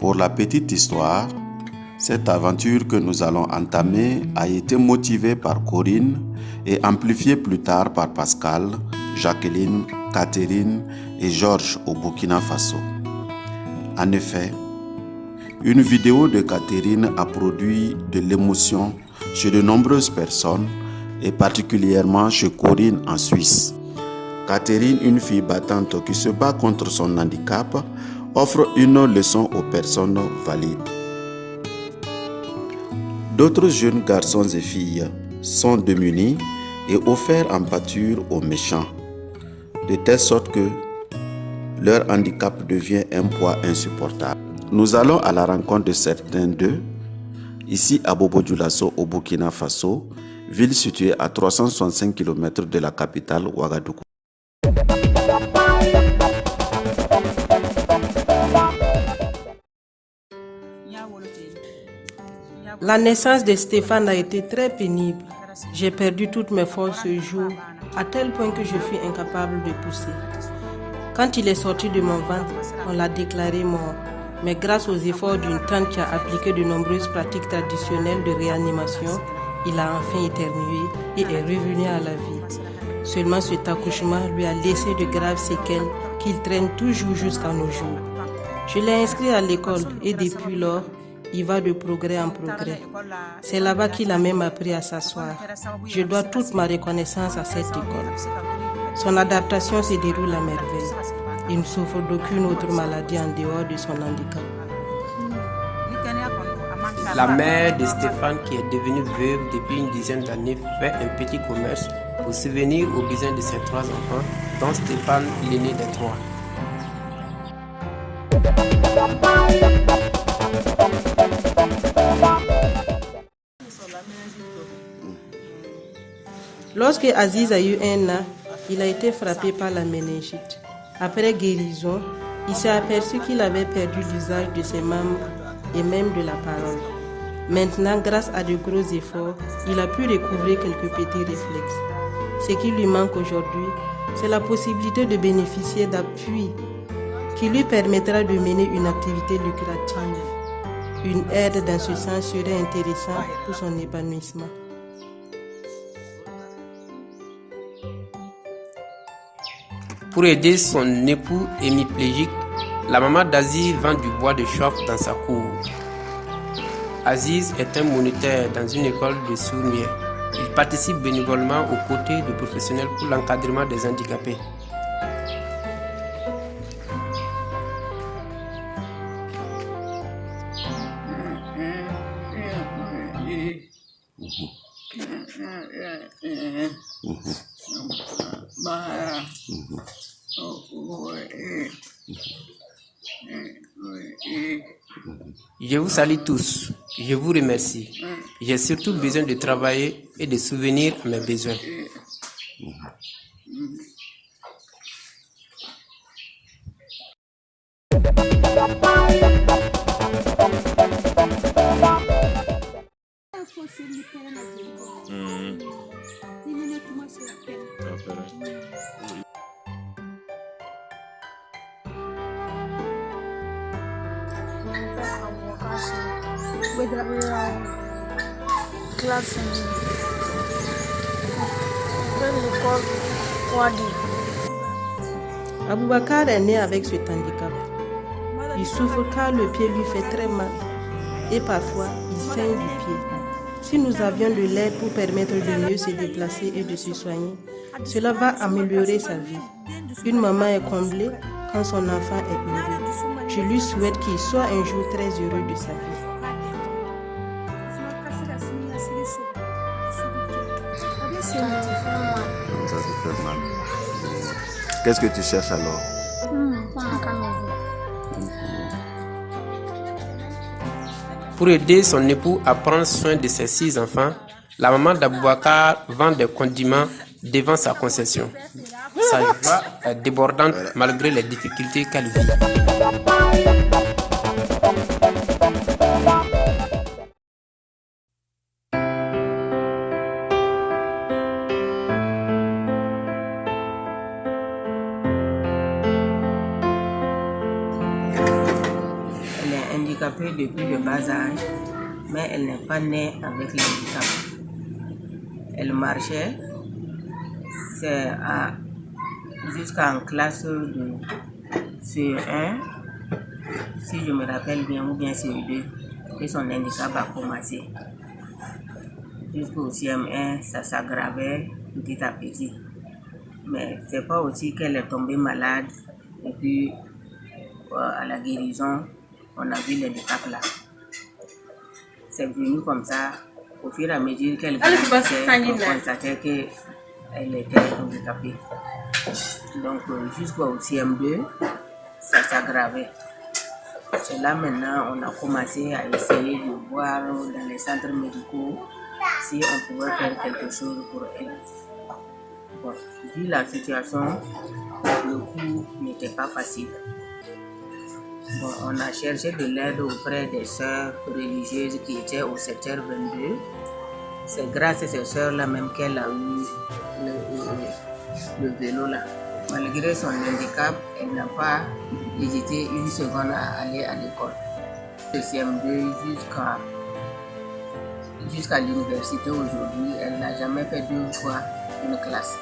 Pour la petite histoire, cette aventure que nous allons entamer a été motivée par Corinne et amplifiée plus tard par Pascal, Jacqueline, Catherine et Georges au Burkina Faso. En effet, une vidéo de Catherine a produit de l'émotion chez de nombreuses personnes et particulièrement chez Corinne en Suisse. Catherine, une fille battante qui se bat contre son handicap, offre une leçon aux personnes valides. D'autres jeunes garçons et filles sont démunis et offerts en pâture aux méchants, de telle sorte que leur handicap devient un poids insupportable. Nous allons à la rencontre de certains d'eux, ici à Bobo-Dioulasso au Burkina Faso, ville située à 365 km de la capitale Ouagadougou. La naissance de Stéphane a été très pénible. J'ai perdu toutes mes forces ce jour, à tel point que je fus incapable de pousser. Quand il est sorti de mon ventre, on l'a déclaré mort. Mais grâce aux efforts d'une tante qui a appliqué de nombreuses pratiques traditionnelles de réanimation, il a enfin éternué et est revenu à la vie. Seulement cet accouchement lui a laissé de graves séquelles qu'il traîne toujours jusqu'à nos jours. Je l'ai inscrit à l'école et depuis lors, il va de progrès en progrès. C'est là-bas qu'il a même appris à s'asseoir. Je dois toute ma reconnaissance à cette école. Son adaptation se déroule à merveille. Il ne souffre d'aucune autre maladie en dehors de son handicap. La mère de Stéphane, qui est devenue veuve depuis une dizaine d'années, fait un petit commerce pour subvenir aux besoins de ses 3 enfants, dont Stéphane, l'aîné des 3. Lorsque Aziz a eu 1 an, il a été frappé par la méningite. Après guérison, il s'est aperçu qu'il avait perdu l'usage de ses membres et même de la parole. Maintenant, grâce à de gros efforts, il a pu recouvrer quelques petits réflexes. Ce qui lui manque aujourd'hui, c'est la possibilité de bénéficier d'appui qui lui permettra de mener une activité lucrative. Une aide dans ce sens serait intéressante pour son épanouissement. Pour aider son époux hémiplégique, la maman d'Aziz vend du bois de chauffe dans sa cour. Aziz est un moniteur dans une école de sourds-muets. Il participe bénévolement aux côtés de professionnels pour l'encadrement des handicapés. Je vous salue tous, je vous remercie. J'ai surtout besoin de travailler et de souvenir à mes besoins. Classe l'école 3D. Aboubakar est né avec cet handicap. Il souffre car le pied lui fait très mal et parfois il saigne du pied. Si nous avions de l'aide pour permettre de mieux se déplacer et de se soigner, cela va améliorer sa vie. Une maman est comblée quand son enfant est heureux. Je lui souhaite qu'il soit un jour très heureux de sa vie. Ça se fait mal. Qu'est-ce que tu cherches alors? Pour aider son époux à prendre soin de ses 6 enfants, la maman d'Aboubacar vend des condiments devant sa concession. Sa joie est débordante malgré les difficultés qu'elle vit. handicapée depuis le bas âge, mais elle n'est pas née avec l'handicap. Elle marchait, jusqu'en classe de CE1, si je me rappelle bien, ou bien CE2, que son handicap a commencé. Jusqu'au CM1, ça s'aggravait petit à petit. Mais c'est pas aussi qu'elle est tombée malade et puis à la guérison, on a vu l'handicap là. C'est venu comme ça, au fur et à mesure qu'elle grandissait, on constatait qu'elle était handicapée. Donc jusqu'au CM2, ça s'aggravait. C'est là maintenant on a commencé à essayer de voir dans les centres médicaux si on pouvait faire quelque chose pour elle. Bon, vu la situation, le coup n'était pas facile. Bon, on a cherché de l'aide auprès des sœurs religieuses qui étaient au secteur 22. C'est grâce à ces sœurs-là même qu'elle a eu le vélo là. Malgré son handicap, elle n'a pas hésité une seconde à aller à l'école. De CM2 jusqu'à l'université aujourd'hui, elle n'a jamais fait 2 fois une classe.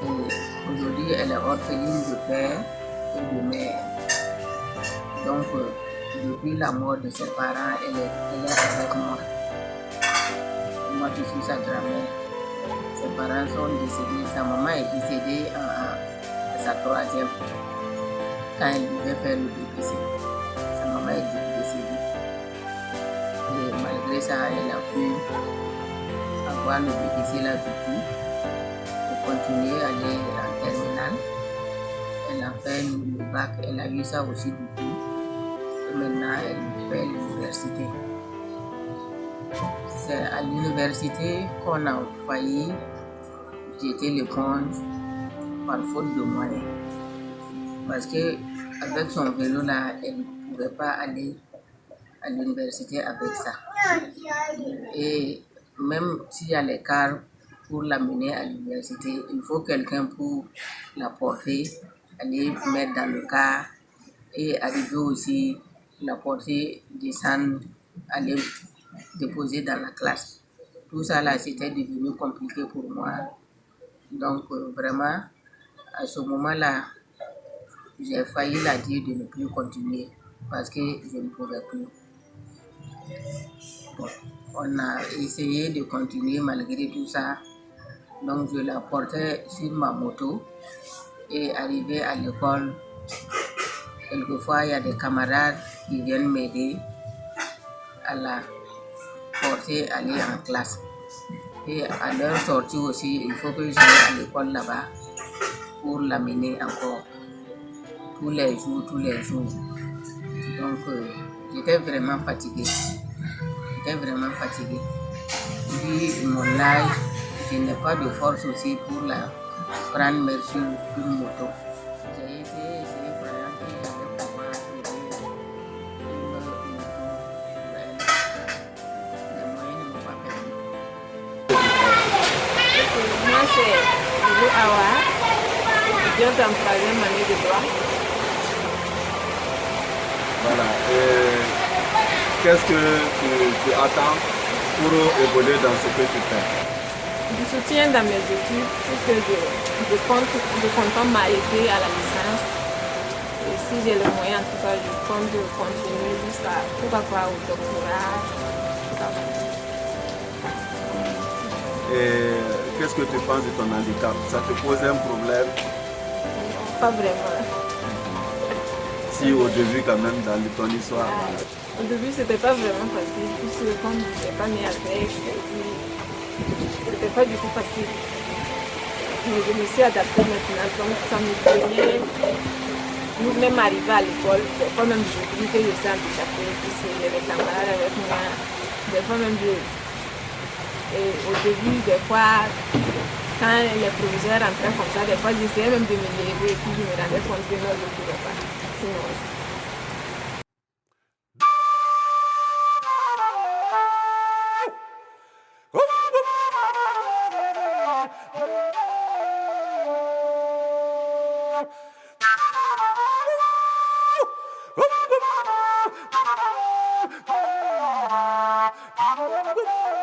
Et aujourd'hui, elle est orpheline de père et de mère. Donc, depuis la mort de ses parents, elle est avec moi. Moi, je suis sa grand-mère. Ses parents sont décédés. Sa maman est décédée à sa 3e, quand elle devait faire le BPC. Sa maman est décédée. Et malgré ça, elle a pu avoir le BPC là depuis. Pour continuer à aller en terminale. Elle a fait le bac, elle a eu ça aussi depuis. Et maintenant, elle fait l'université. C'est à l'université qu'on a failli jeter l'éponge par faute de moyens. Parce qu'avec son vélo là, elle ne pouvait pas aller à l'université avec ça. Et même s'il y a les cars pour l'amener à l'université, il faut quelqu'un pour la porter, aller mettre dans le car et arriver aussi, la porter, descendre, aller déposer dans la classe. Tout ça là, c'était devenu compliqué pour moi. Donc vraiment, à ce moment-là, j'ai failli la dire de ne plus continuer parce que je ne pouvais plus. Bon, on a essayé de continuer malgré tout ça. Donc je la portais sur ma moto et arrivé à l'école, quelquefois il y a des camarades qui viennent m'aider à la porter, aller en classe. Et à leur sortie aussi, il faut que j'aille à l'école là-bas pour l'amener encore tous les jours. Donc j'étais vraiment fatiguée. Vu mon âge, je n'ai pas de force aussi pour la prendre mais sur une moto. J'ai essayé pendant que j'allais pouvoir trouver une moto pour elle. Les moyens ne m'ont pas permis. Moi, c'est Lulu Awa, étudiante en 3e année de droit. Voilà. Qu'est-ce que tu attends pour évoluer dans ce que tu fais? Du soutien dans mes études, puisque je compte m'arrêter à la licence. Et si j'ai le moyen, en tout cas, je compte continuer jusqu'à, pourquoi pas, au doctorat. Et qu'est-ce que tu penses de ton handicap? Ça te pose un problème? Pas vraiment. Si au début quand même dans ton histoire. Au début c'était pas vraiment facile, puisque comme je n'étais pas née avec, c'était pas du tout facile. Mais je me suis adaptée maintenant, donc ça me prenait, même arrivé à l'école, des fois même je dis que je suis handicapée, puisque j'ai des camarades avec moi, des fois même et au début, des fois, quand les professeurs rentraient comme ça, des fois j'essayais même de me lever et puis je me rendais compte que non, je ne pouvais pas. Sinon, Whoop, whoop, whoop. Woo!